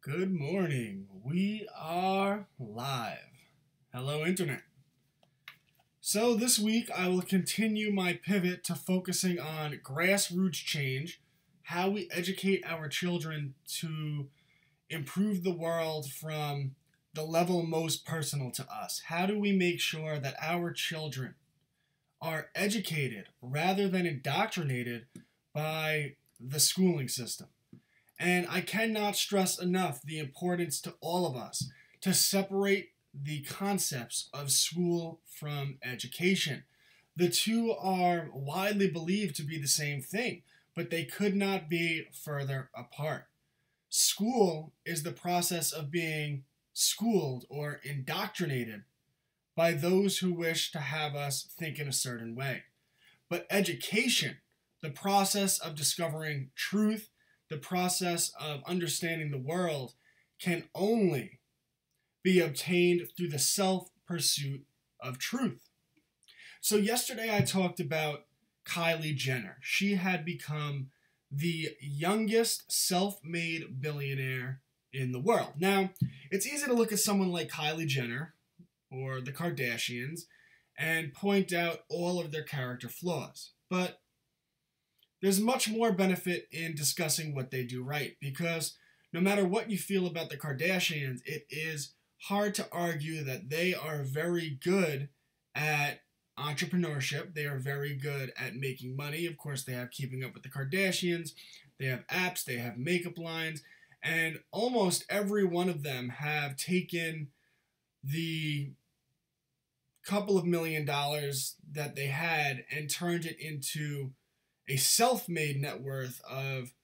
Good morning. We are live. Hello, Internet. So, this week I will continue my pivot to focusing on grassroots change, how we educate our children to improve the world from the level most personal to us. How do we make sure that our children are educated rather than indoctrinated by the schooling system? And I cannot stress enough the importance to all of us to separate the concepts of school from education. The two are widely believed to be the same thing, but they could not be further apart. School is the process of being schooled or indoctrinated by those who wish to have us think in a certain way. But education, the process of discovering truth, the process of understanding the world, can only be obtained through the self-pursuit of truth. So yesterday I talked about Kylie Jenner. She had become the youngest self-made billionaire in the world. Now, it's easy to look at someone like Kylie Jenner or the Kardashians and point out all of their character flaws. But there's much more benefit in discussing what they do right, because no matter what you feel about the Kardashians, it is hard to argue that they are very good at entrepreneurship. They are very good at making money. Of course, they have Keeping Up with the Kardashians. They have apps. They have makeup lines. And almost every one of them have taken the couple of $1 million that they had and turned it into a self-made net worth of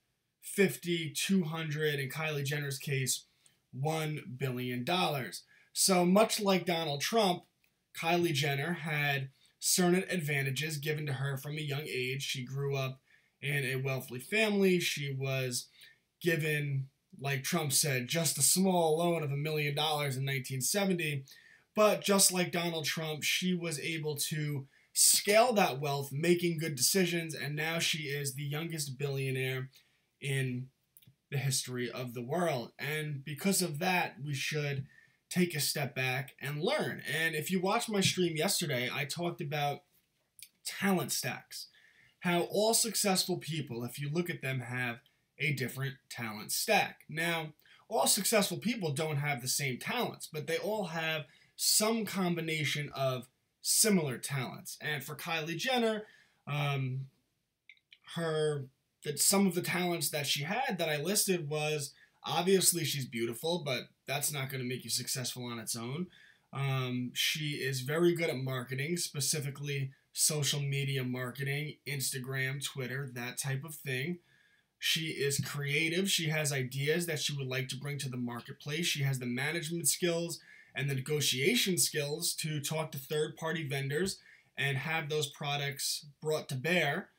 50, 200, in Kylie Jenner's case, $1 billion. So much like Donald Trump, Kylie Jenner had certain advantages given to her from a young age. She grew up in a wealthy family. She was given, like Trump said, just a small loan of $1 million in 1970. But just like Donald Trump, she was able to scale that wealth, making good decisions, and now she is the youngest billionaire in the history of the world. And because of that, we should take a step back and learn. And if you watched my stream yesterday, I talked about talent stacks. How all successful people, if you look at them, have a different talent stack. Now, all successful people don't have the same talents, but they all have some combination of similar talents. And for Kylie Jenner, some of the talents that she had that I listed was, obviously she's beautiful, but that's not going to make you successful on its own. She is very good at marketing, specifically social media marketing, Instagram, Twitter, that type of thing. She is creative. She has ideas that she would like to bring to the marketplace. She has the management skills and the negotiation skills to talk to third-party vendors and have those products brought to bear.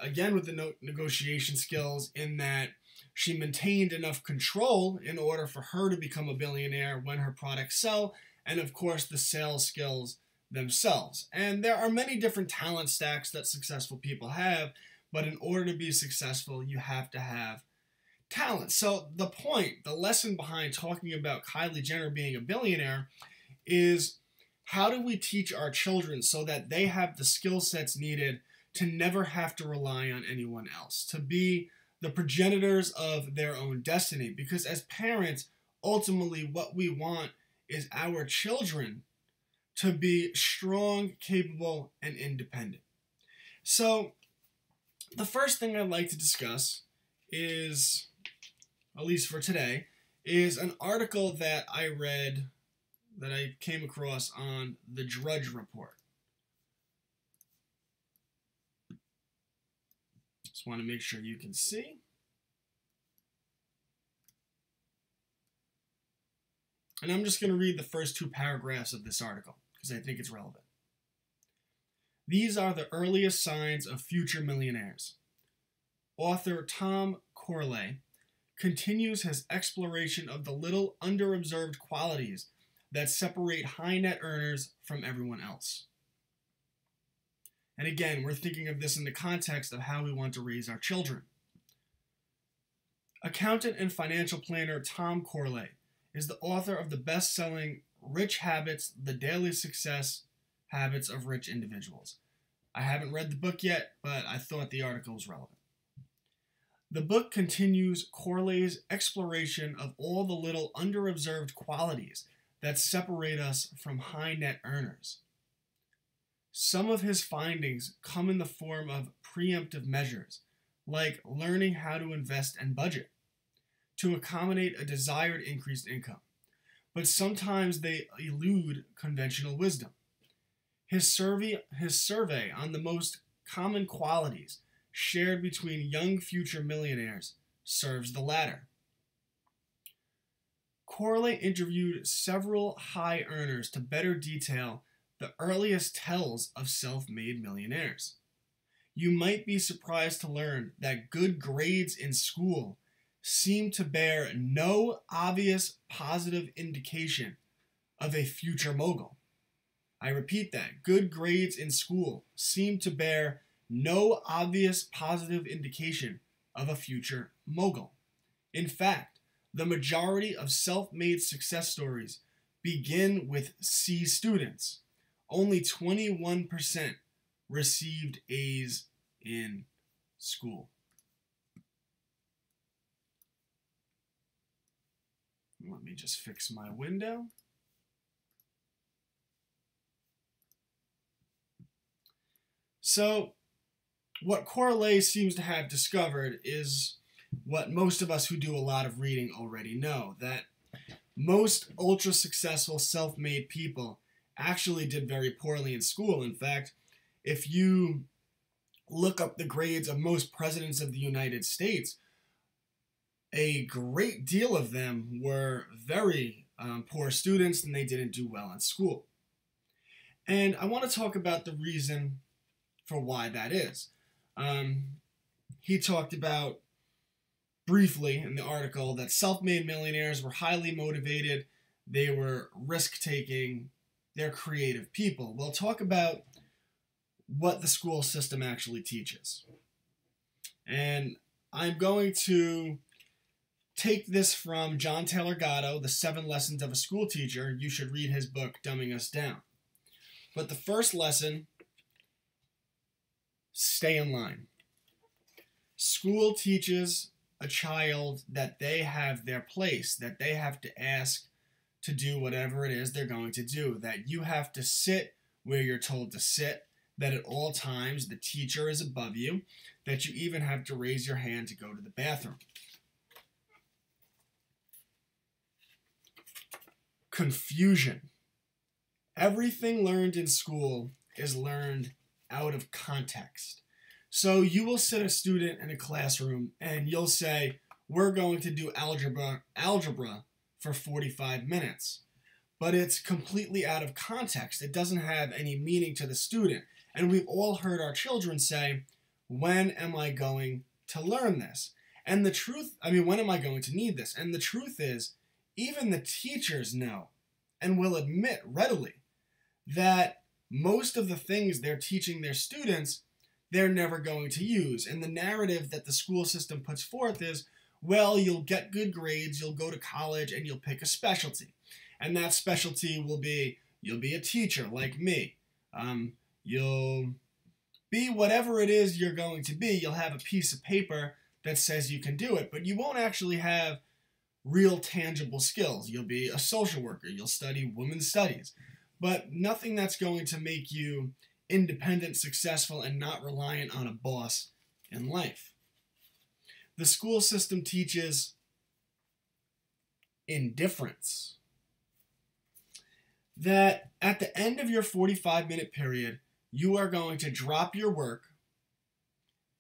Again, with the negotiation skills, in that she maintained enough control in order for her to become a billionaire when her products sell, and of course the sales skills themselves. And there are many different talent stacks that successful people have, but in order to be successful, you have to have talent. So the point, the lesson behind talking about Kylie Jenner being a billionaire is, how do we teach our children so that they have the skill sets needed to never have to rely on anyone else, to be the progenitors of their own destiny? Because as parents, ultimately what we want is our children to be strong, capable, and independent. So the first thing I'd like to discuss is, at least for today, is an article that I read, that I came across on the Drudge Report. Just want to make sure you can see. And I'm just going to read the first two paragraphs of this article because I think it's relevant. These are the earliest signs of future millionaires. Author Tom Corley continues his exploration of the little underobserved qualities that separate high net earners from everyone else. And again, we're thinking of this in the context of how we want to raise our children. Accountant and financial planner Tom Corley is the author of the best-selling Rich Habits, The Daily Success Habits of Rich Individuals. I haven't read the book yet, but I thought the article was relevant. The book continues Corley's exploration of all the little underobserved qualities that separate us from high net earners. Some of his findings come in the form of preemptive measures, like learning how to invest and budget to accommodate a desired increased income, but sometimes they elude conventional wisdom. His survey on the most common qualities shared between young future millionaires serves the latter. Corley interviewed several high earners to better detail the earliest tells of self-made millionaires. You might be surprised to learn that good grades in school seem to bear no obvious positive indication of a future mogul. I repeat that. Good grades in school seem to bear no obvious positive indication of a future mogul. In fact, the majority of self-made success stories begin with C students. Only 21% received A's in school. Let me just fix my window. So, what Corley seems to have discovered is what most of us who do a lot of reading already know, that most ultra-successful self-made people actually did very poorly in school. In fact, if you look up the grades of most presidents of the United States, a great deal of them were very poor students and they didn't do well in school. And I want to talk about the reason for why that is. He talked about briefly in the article that self-made millionaires were highly motivated, they were risk-taking, they're creative people. We'll talk about what the school system actually teaches. And I'm going to take this from John Taylor Gatto, The 7 Lessons of a School Teacher. You should read his book, Dumbing Us Down. But the first lesson, stay in line. School teaches a child that they have their place, that they have to ask to do whatever it is they're going to do, that you have to sit where you're told to sit, that at all times the teacher is above you, that you even have to raise your hand to go to the bathroom. Confusion. Everything learned in school is learned out of context. So you will sit a student in a classroom and you'll say, we're going to do algebra for 45 minutes. But it's completely out of context. It doesn't have any meaning to the student. And we've all heard our children say, when am I going to learn this? And the truth, when am I going to need this? And the truth is, even the teachers know and will admit readily that most of the things they're teaching their students, they're never going to use. And the narrative that the school system puts forth is, well, you'll get good grades, you'll go to college, and you'll pick a specialty. And that specialty will be, you'll be a teacher like me. You'll be whatever it is you're going to be. You'll have a piece of paper that says you can do it, but you won't actually have real tangible skills. You'll be a social worker. You'll study women's studies, but nothing that's going to make you independent, successful, and not reliant on a boss in life. The school system teaches indifference. That at the end of your 45-minute period, you are going to drop your work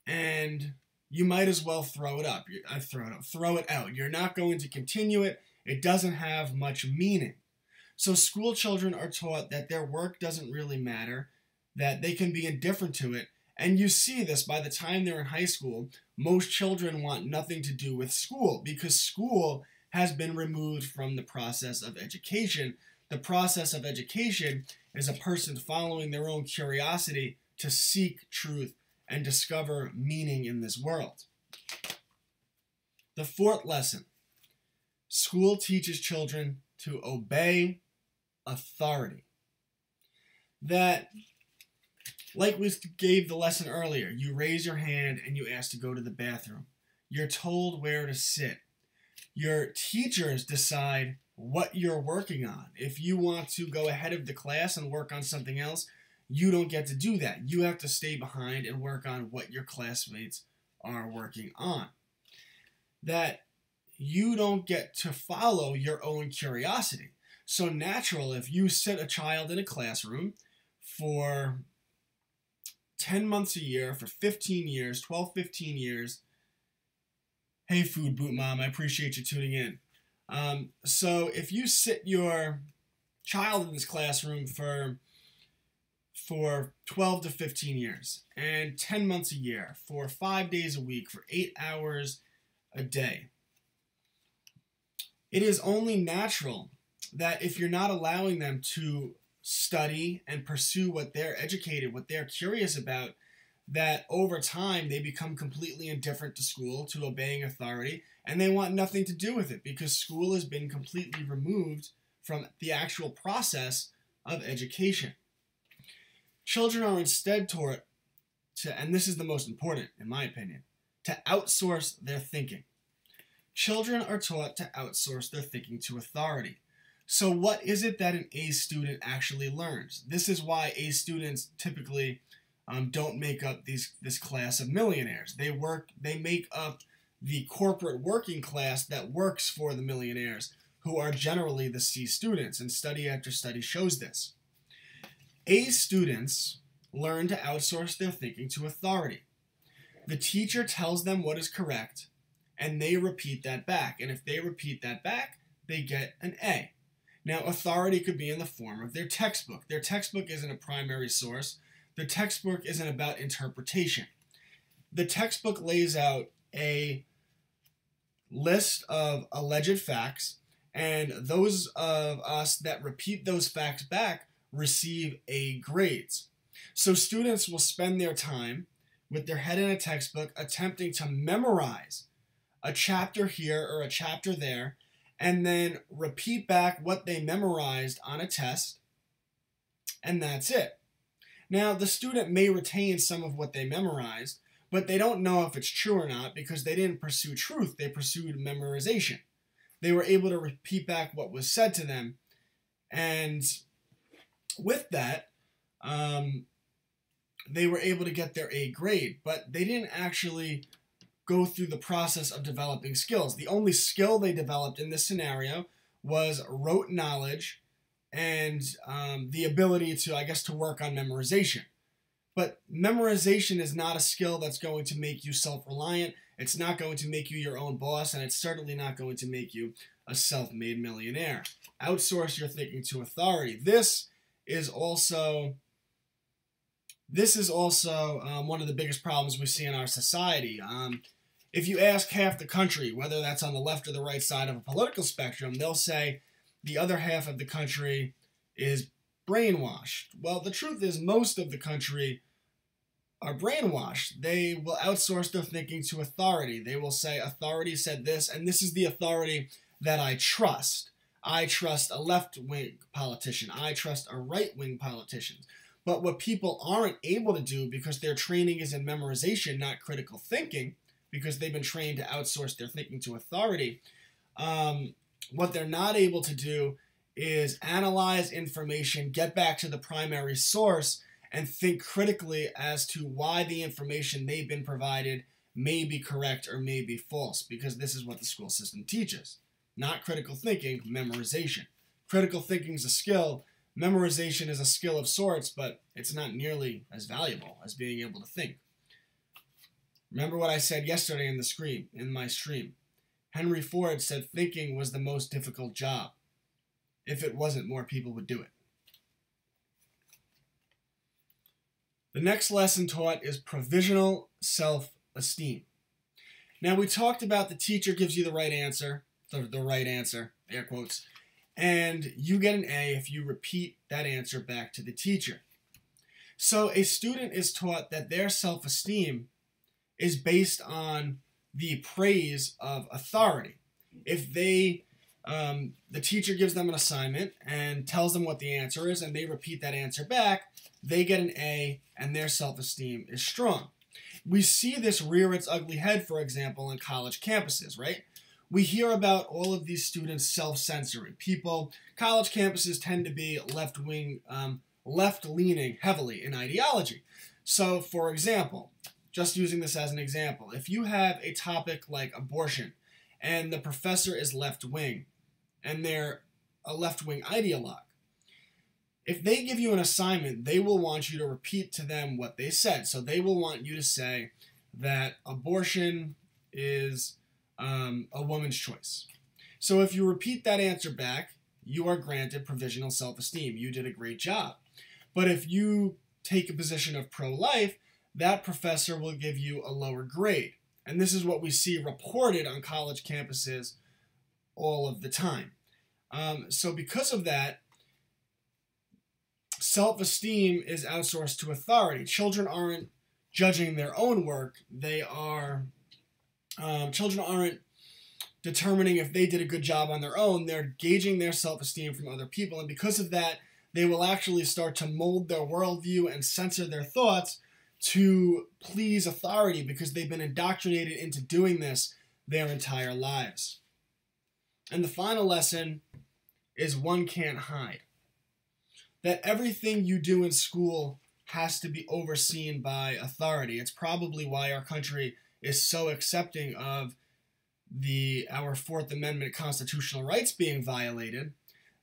and you might as well throw it out. You're not going to continue it. It doesn't have much meaning. So school children are taught that their work doesn't really matter, that they can be indifferent to it. And you see this by the time they're in high school. Most children want nothing to do with school because school has been removed from the process of education. The process of education is a person following their own curiosity to seek truth and discover meaning in this world. The fourth lesson: school teaches children to obey authority. That, like we gave the lesson earlier, you raise your hand and you ask to go to the bathroom. You're told where to sit. Your teachers decide what you're working on. If you want to go ahead of the class and work on something else, you don't get to do that. You have to stay behind and work on what your classmates are working on. That you don't get to follow your own curiosity. So natural, if you sit a child in a classroom for 10 months a year, for 15 years, 12, 15 years, hey, Food Boot Mom, I appreciate you tuning in. So if you sit your child in this classroom for 12 to 15 years and 10 months a year, for 5 days a week, for 8 hours a day, it is only natural that if you're not allowing them to study and pursue what they're educated, what they're curious about, that over time they become completely indifferent to school, to obeying authority, and they want nothing to do with it because school has been completely removed from the actual process of education. Children are instead taught to, and this is the most important in my opinion, to outsource their thinking. Children are taught to outsource their thinking to authority. So what is it that an A student actually learns? This is why A students typically don't make up this class of millionaires. They make up the corporate working class that works for the millionaires, who are generally the C students, and study after study shows this. A students learn to outsource their thinking to authority. The teacher tells them what is correct, and they repeat that back. And if they repeat that back, they get an A. Now, authority could be in the form of their textbook. Their textbook isn't a primary source. The textbook isn't about interpretation. The textbook lays out a list of alleged facts, and those of us that repeat those facts back receive A grades. So students will spend their time with their head in a textbook attempting to memorize a chapter here or a chapter there, and then repeat back what they memorized on a test, and that's it. Now, the student may retain some of what they memorized, but they don't know if it's true or not because they didn't pursue truth, they pursued memorization. They were able to repeat back what was said to them, and with that, they were able to get their A grade, but they didn't actually go through the process of developing skills. The only skill they developed in this scenario was rote knowledge and the ability to, I guess, to work on memorization. But memorization is not a skill that's going to make you self-reliant. It's not going to make you your own boss, and it's certainly not going to make you a self-made millionaire. Outsource your thinking to authority. This is also one of the biggest problems we see in our society. If you ask half the country, whether that's on the left or the right side of a political spectrum, they'll say the other half of the country is brainwashed. Well, the truth is most of the country are brainwashed. They will outsource their thinking to authority. They will say, authority said this, and this is the authority that I trust. I trust a left-wing politician. I trust a right-wing politician. But what people aren't able to do, because their training is in memorization, not critical thinking, because they've been trained to outsource their thinking to authority, what they're not able to do is analyze information, get back to the primary source, and think critically as to why the information they've been provided may be correct or may be false, because this is what the school system teaches. Not critical thinking, memorization. Critical thinking is a skill. Memorization is a skill of sorts, but it's not nearly as valuable as being able to think. Remember what I said yesterday in my stream. Henry Ford said thinking was the most difficult job. If it wasn't, more people would do it. The next lesson taught is provisional self-esteem. Now, we talked about the teacher gives you the right answer, air quotes, and you get an A if you repeat that answer back to the teacher. So a student is taught that their self-esteem is based on the praise of authority. If they, the teacher gives them an assignment and tells them what the answer is, and they repeat that answer back, they get an A, and their self-esteem is strong. We see this rear its ugly head, for example, in college campuses, right? We hear about all of these students self-censoring. College campuses tend to be left-leaning heavily in ideology. So, for example, just using this as an example, if you have a topic like abortion and the professor is left-wing and they're a left-wing ideologue, if they give you an assignment, they will want you to repeat to them what they said. So they will want you to say that abortion is a woman's choice. So if you repeat that answer back, you are granted provisional self-esteem. You did a great job. But if you take a position of pro-life, that professor will give you a lower grade. And this is what we see reported on college campuses all of the time. So because of that, self-esteem is outsourced to authority. Children aren't judging their own work. Children aren't determining if they did a good job on their own. They're gauging their self-esteem from other people. And because of that, they will actually start to mold their worldview and censor their thoughts to please authority because they've been indoctrinated into doing this their entire lives. And the final lesson is one can't hide. That everything you do in school has to be overseen by authority. It's probably why our country is so accepting of our Fourth Amendment constitutional rights being violated,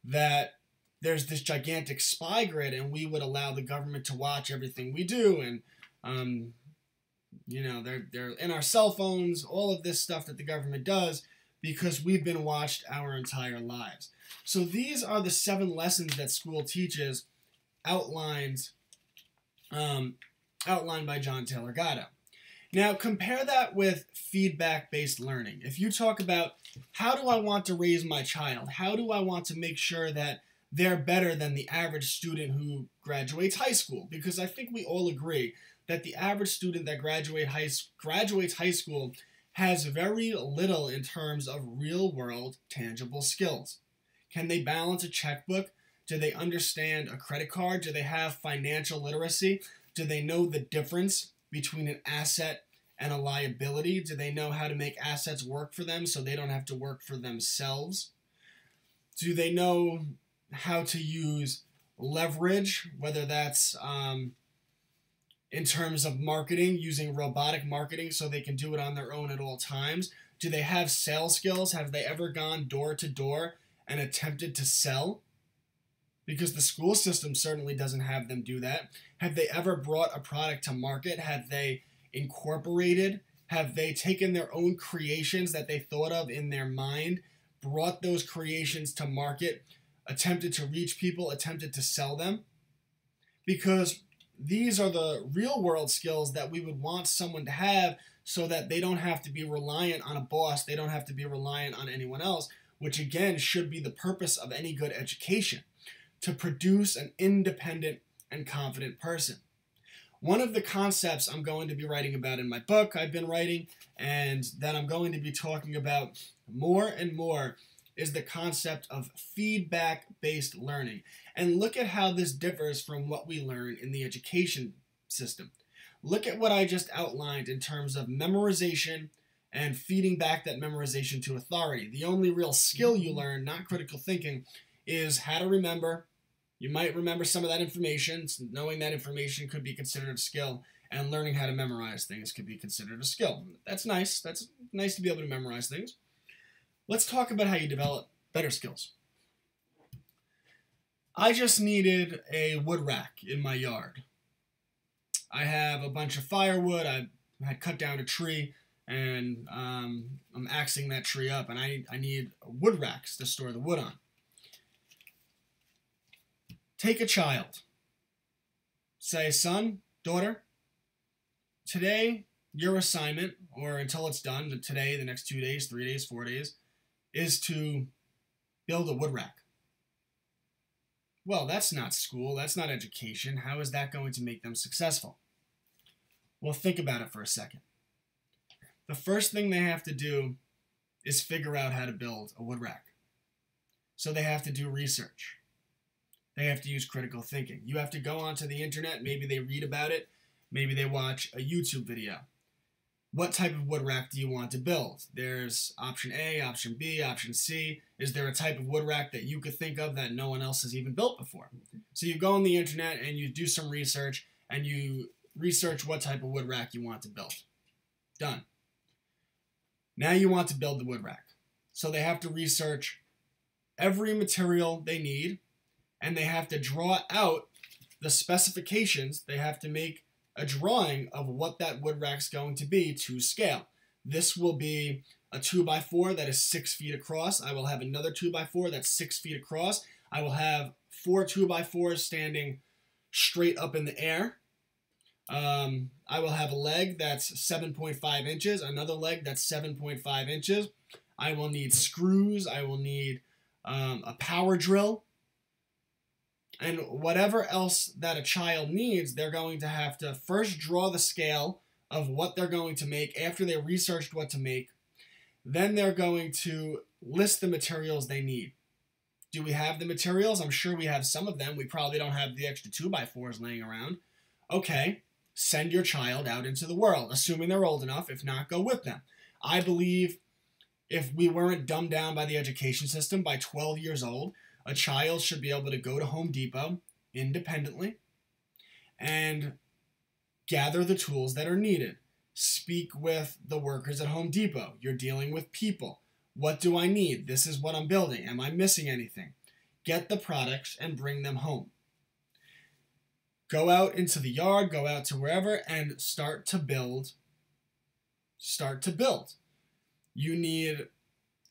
that there's this gigantic spy grid and we would allow the government to watch everything we do, and they're in our cell phones, all of this stuff that the government does because we've been watched our entire lives. So these are the 7 lessons that school teaches, outlined by John Taylor Gatto. Now compare that with feedback-based learning. If you talk about how do I want to raise my child, how do I want to make sure that they're better than the average student who graduates high school, because I think we all agree that the average student that graduates high school has very little in terms of real-world tangible skills. Can they balance a checkbook? Do they understand a credit card? Do they have financial literacy? Do they know the difference between an asset and a liability? Do they know how to make assets work for them so they don't have to work for themselves? Do they know how to use leverage, whether that's in terms of marketing, using robotic marketing so they can do it on their own at all times? Do they have sales skills? Have they ever gone door to door and attempted to sell? Because the school system certainly doesn't have them do that. Have they ever brought a product to market? Have they incorporated? Have they taken their own creations that they thought of in their mind, brought those creations to market, attempted to reach people, attempted to sell them? Because these are the real world skills that we would want someone to have so that they don't have to be reliant on a boss, they don't have to be reliant on anyone else, which again should be the purpose of any good education, to produce an independent and confident person. One of the concepts I'm going to be writing about in my book I've been writing, and that I'm going to be talking about more and more, is the concept of feedback-based learning. And look at how this differs from what we learn in the education system. Look at what I just outlined in terms of memorization and feeding back that memorization to authority. The only real skill you learn, not critical thinking, is how to remember. You might remember some of that information. Knowing that information could be considered a skill, and learning how to memorize things could be considered a skill. That's nice. That's nice to be able to memorize things. Let's talk about how you develop better skills. I just needed a wood rack in my yard. I have a bunch of firewood. I had cut down a tree, and I'm axing that tree up, and I need wood racks to store the wood on. Take a child. Say, son, daughter, today your assignment, or until it's done, today, the next 2 days, 3 days, 4 days, is to build a wood rack. Well, that's not school. That's not education. How is that going to make them successful? Well, think about it for a second. the first thing they have to do is figure out how to build a wood rack. So they have to do research. They have to use critical thinking. You have to go onto the internet. Maybe they read about it. Maybe they watch a YouTube video. What type of wood rack do you want to build? There's option A, option B, option C. Is there a type of wood rack that you could think of that no one else has even built before? So you go on the internet and you do some research and you research what type of wood rack you want to build. Done. Now you want to build the wood rack. So they have to research every material they need, and they have to draw out the specifications. They have to make a drawing of what that wood rack's going to be to scale. This will be a 2x4 that is 6 feet across. I will have another 2x4 that's 6 feet across. I will have 4 2x4s standing straight up in the air. I will have a leg that's 7.5 inches, another leg that's 7.5 inches. I will need screws. I will need a power drill. And whatever else that a child needs, they're going to have to first draw the scale of what they're going to make after they researched what to make. Then they're going to list the materials they need. Do we have the materials? I'm sure we have some of them. We probably don't have the extra 2x4s laying around. Okay, send your child out into the world, assuming they're old enough. If not, go with them. I believe if we weren't dumbed down by the education system, by 12 years old, a child should be able to go to Home Depot independently and gather the tools that are needed. Speak with the workers at Home Depot. You're dealing with people. What do I need? This is what I'm building. Am I missing anything? Get the products and bring them home. Go out into the yard, go out to wherever, and start to build. Start to build. You need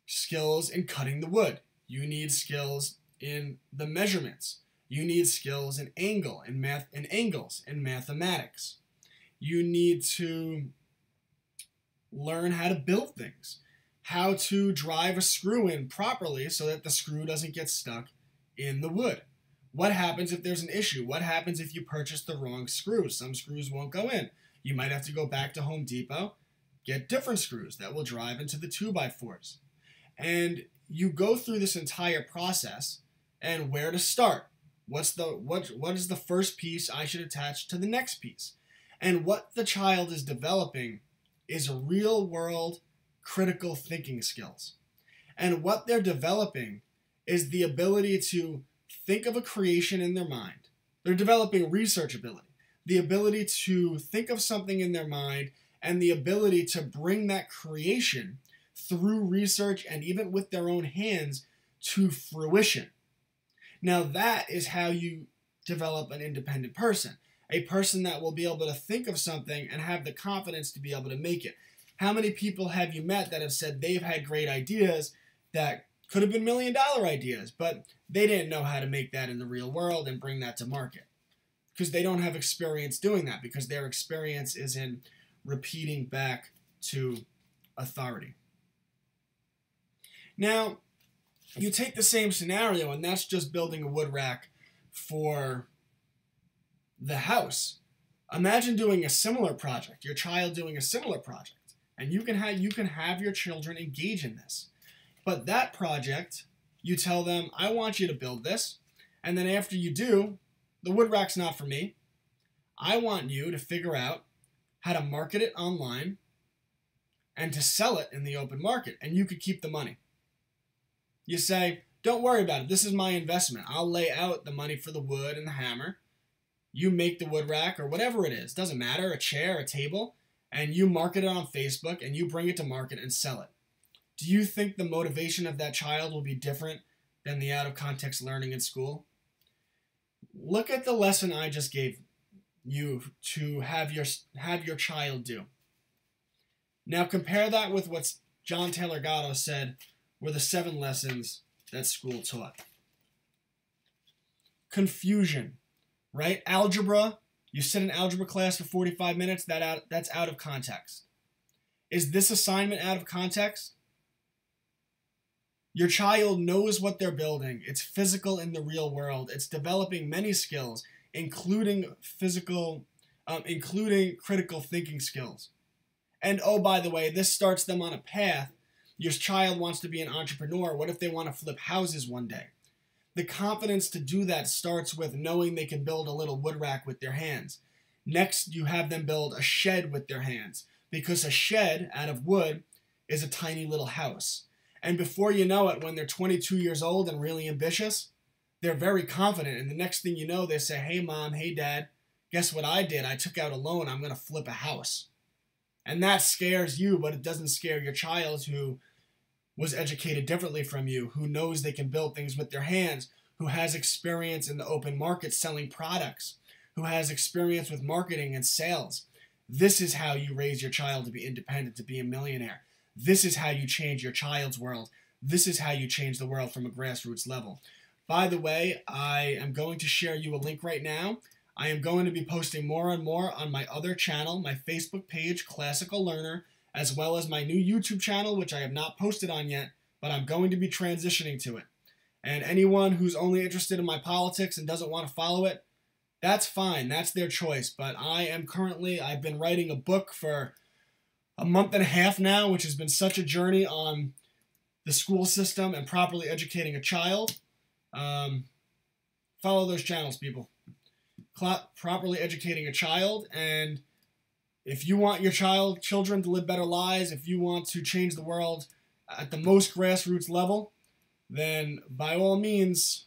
skills in cutting the wood. You need skills in the measurements. You need skills in angles in mathematics. You need to learn how to build things, how to drive a screw in properly so that the screw doesn't get stuck in the wood. What happens if there's an issue? What happens if you purchase the wrong screws? Some screws won't go in. You might have to go back to Home Depot, get different screws that will drive into the 2x4s. And you go through this entire process and where to start. What is the first piece I should attach to the next piece? And what the child is developing is real world critical thinking skills. And what they're developing is the ability to think of a creation in their mind. They're developing research ability, the ability to think of something in their mind, and the ability to bring that creation through research and even with their own hands to fruition. Now that is how you develop an independent person, a person that will be able to think of something and have the confidence to be able to make it. How many people have you met that have said they've had great ideas that could have been $1 million ideas, but they didn't know how to make that in the real world and bring that to market? Because they don't have experience doing that, because their experience is in repeating back to authority. Now, you take the same scenario, and that's just building a wood rack for the house. Imagine doing a similar project, your child doing a similar project, and you can have your children engage in this. But that project, you tell them, I want you to build this, and then after you do, the wood rack's not for me. I want you to figure out how to market it online and to sell it in the open market, and you could keep the money. You say, don't worry about it. This is my investment. I'll lay out the money for the wood and the hammer. You make the wood rack or whatever it is. Doesn't matter, a chair, a table, and you market it on Facebook and you bring it to market and sell it. Do you think the motivation of that child will be different than the out-of-context learning in school? Look at the lesson I just gave you to have your child do. Now compare that with what John Taylor Gatto said were the 7 lessons that school taught. Confusion, right? Algebra, you sit in algebra class for 45 minutes, that's out of context. Is this assignment out of context? Your child knows what they're building. It's physical in the real world. It's developing many skills, including critical thinking skills. And oh, by the way, this starts them on a path. Your child wants to be an entrepreneur. What if they want to flip houses one day? The confidence to do that starts with knowing they can build a little wood rack with their hands. Next, you have them build a shed with their hands, because a shed out of wood is a tiny little house. And before you know it, when they're 22 years old and really ambitious, they're very confident. And the next thing you know, they say, hey, Mom, hey, Dad, guess what I did? I took out a loan. I'm going to flip a house. And that scares you, but it doesn't scare your child who was educated differently from you, who knows they can build things with their hands, who has experience in the open market selling products, who has experience with marketing and sales. This is how you raise your child to be independent, to be a millionaire. This is how you change your child's world. This is how you change the world from a grassroots level. By the way, I am going to share you a link right now. I am going to be posting more and more on my other channel, my Facebook page, Classical Learner, as well as my new YouTube channel, which I have not posted on yet, but I'm going to be transitioning to it. And anyone who's only interested in my politics and doesn't want to follow it, that's fine. That's their choice. But I've been writing a book for a month and a half now, which has been such a journey on the school system and properly educating a child. Follow those channels, people. Properly educating a child, and if you want your children to live better lives, if you want to change the world at the most grassroots level, then by all means,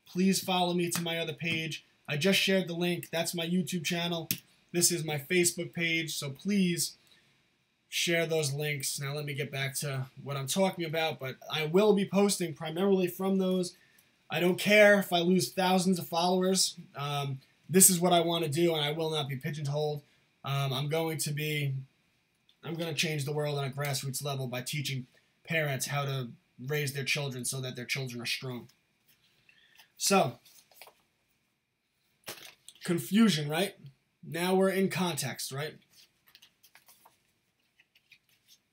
please follow me to my other page. I just shared the link. That's my YouTube channel. This is my Facebook page, so please share those links. Now let me get back to what I'm talking about, but I will be posting primarily from those. I don't care if I lose thousands of followers. This is what I want to do, and I will not be pigeonholed. I'm going to change the world on a grassroots level by teaching parents how to raise their children so that their children are strong. So, confusion, right? Now we're in context, right?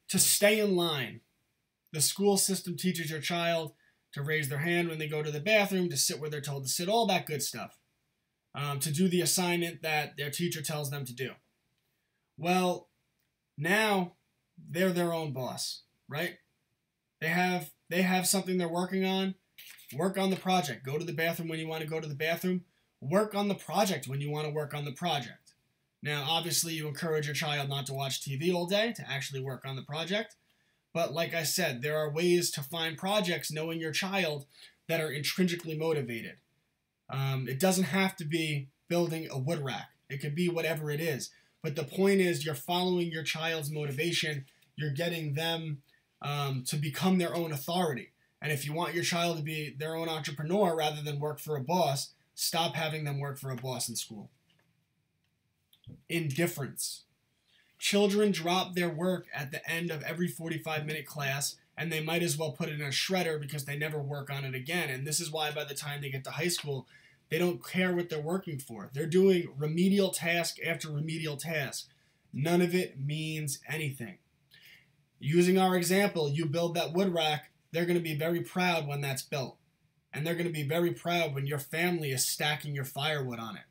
To stay in line, the school system teaches your child to raise their hand when they go to the bathroom, to sit where they're told to sit, all that good stuff. To do the assignment that their teacher tells them to do. Well, now they're their own boss, right? They have something they're working on. Work on the project. Go to the bathroom when you want to go to the bathroom. Work on the project when you want to work on the project. Now, obviously, you encourage your child not to watch TV all day, to actually work on the project. But like I said, there are ways to find projects knowing your child that are intrinsically motivated. It doesn't have to be building a wood rack. It could be whatever it is. But the point is, you're following your child's motivation. You're getting them to become their own authority. And if you want your child to be their own entrepreneur rather than work for a boss, stop having them work for a boss in school. Indifference. Children drop their work at the end of every 45-minute class, and they might as well put it in a shredder because they never work on it again. And this is why by the time they get to high school, they don't care what they're working for. They're doing remedial task after remedial task. None of it means anything. Using our example, you build that wood rack, they're going to be very proud when that's built. And they're going to be very proud when your family is stacking your firewood on it.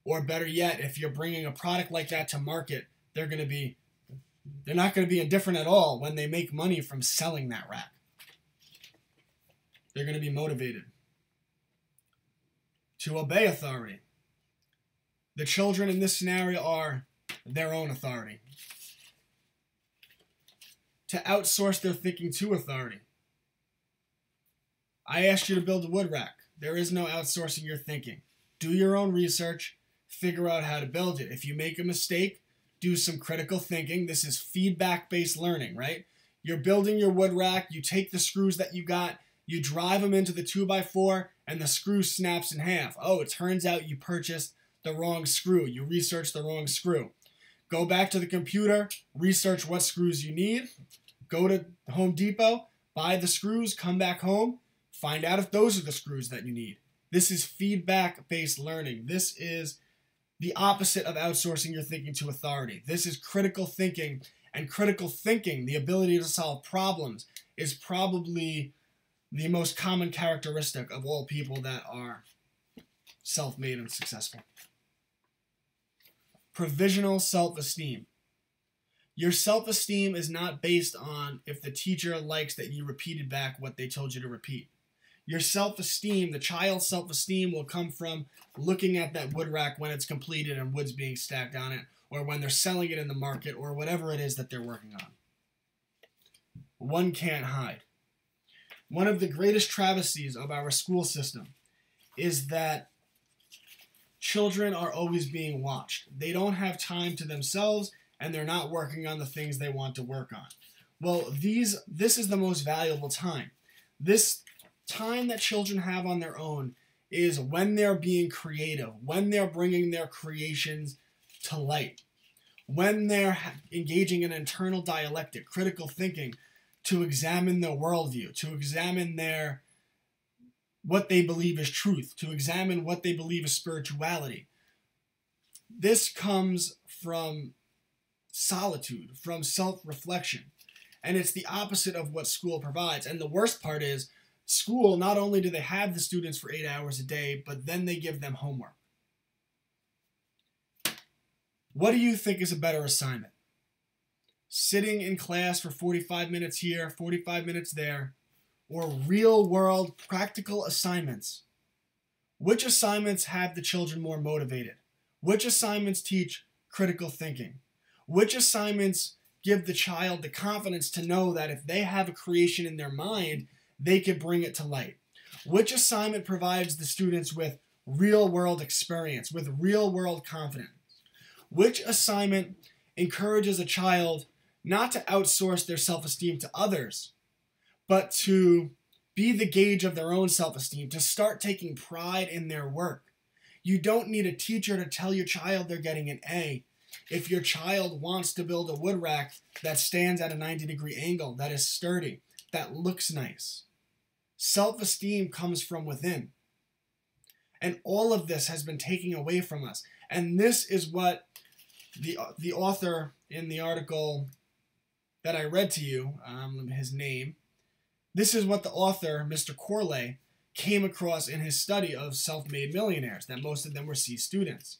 Or better yet, if you're bringing a product like that to market, they're not going to be indifferent at all when they make money from selling that rack. They're going to be motivated to obey authority. The children in this scenario are their own authority. To outsource their thinking to authority. I asked you to build a wood rack. There is no outsourcing your thinking. Do your own research. Figure out how to build it. If you make a mistake, do some critical thinking. This is feedback-based learning, right? You're building your wood rack. You take the screws that you got. You drive them into the 2x4, and the screw snaps in half. Oh, it turns out you purchased the wrong screw. You researched the wrong screw. Go back to the computer. Research what screws you need. Go to Home Depot. Buy the screws. Come back home. Find out if those are the screws that you need. This is feedback-based learning. This is the opposite of outsourcing your thinking to authority. This is critical thinking, and critical thinking, the ability to solve problems, is probably the most common characteristic of all people that are self-made and successful. Provisional self-esteem. Your self-esteem is not based on if the teacher likes that you repeated back what they told you to repeat. Your self-esteem, the child's self-esteem, will come from looking at that wood rack when it's completed and wood's being stacked on it, or when they're selling it in the market, or whatever it is that they're working on. One can't hide. One of the greatest travesties of our school system is that children are always being watched. They don't have time to themselves, and they're not working on the things they want to work on. Well, this is the most valuable time. This time that children have on their own is when they're being creative, when they're bringing their creations to light, when they're engaging in internal dialectic, critical thinking, to examine their worldview, to examine what they believe is truth, to examine what they believe is spirituality. This comes from solitude, from self-reflection. And it's the opposite of what school provides. And the worst part is, school, not only do they have the students for 8 hours a day, but then they give them homework. What do you think is a better assignment? Sitting in class for 45 minutes here, 45 minutes there, or real-world practical assignments? Which assignments have the children more motivated? Which assignments teach critical thinking? Which assignments give the child the confidence to know that if they have a creation in their mind, they can bring it to light? Which assignment provides the students with real-world experience, with real-world confidence? Which assignment encourages a child not to outsource their self-esteem to others, but to be the gauge of their own self-esteem, to start taking pride in their work? You don't need a teacher to tell your child they're getting an A. If your child wants to build a wood rack that stands at a 90-degree angle, that is sturdy, that looks nice. Self-esteem comes from within. And all of this has been taken away from us. And this is what the author in the article that I read to you, his name, this is what the author, Mr. Corley, came across in his study of self-made millionaires, that most of them were C students.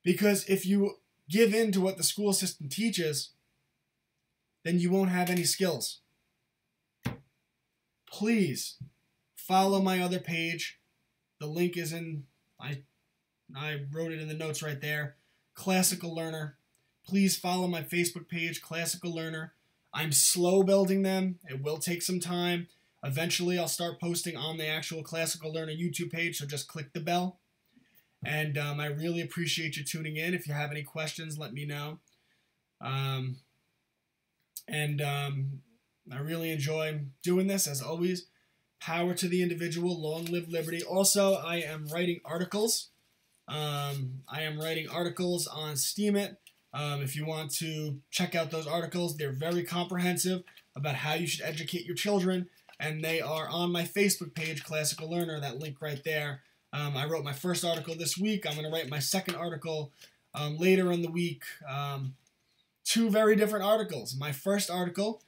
Because if you give in to what the school system teaches, then you won't have any skills. Please follow my other page. The link is in, I wrote it in the notes right there. Classical Learner. Please follow my Facebook page, Classical Learner. I'm slow building them. It will take some time. Eventually, I'll start posting on the actual Classical Learner YouTube page, so just click the bell. And I really appreciate you tuning in. If you have any questions, let me know. I really enjoy doing this, as always. Power to the individual, long live liberty. Also, I am writing articles. I am writing articles on Steemit. If you want to check out those articles, they're very comprehensive about how you should educate your children. And they are on my Facebook page, Classical Learner, that link right there. I wrote my first article this week. I'm going to write my second article later in the week. Two very different articles. My first article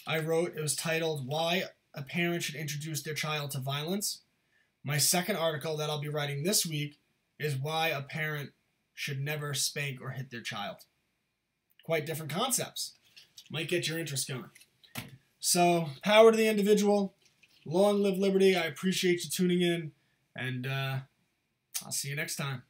I wrote, it was titled, Why a Parent Should Introduce Their Child to Violence. My second article that I'll be writing this week is Why a Parent Should Never Spank or Hit Their Child. Quite different concepts. Might get your interest going. So, power to the individual. Long live liberty. I appreciate you tuning in. And I'll see you next time.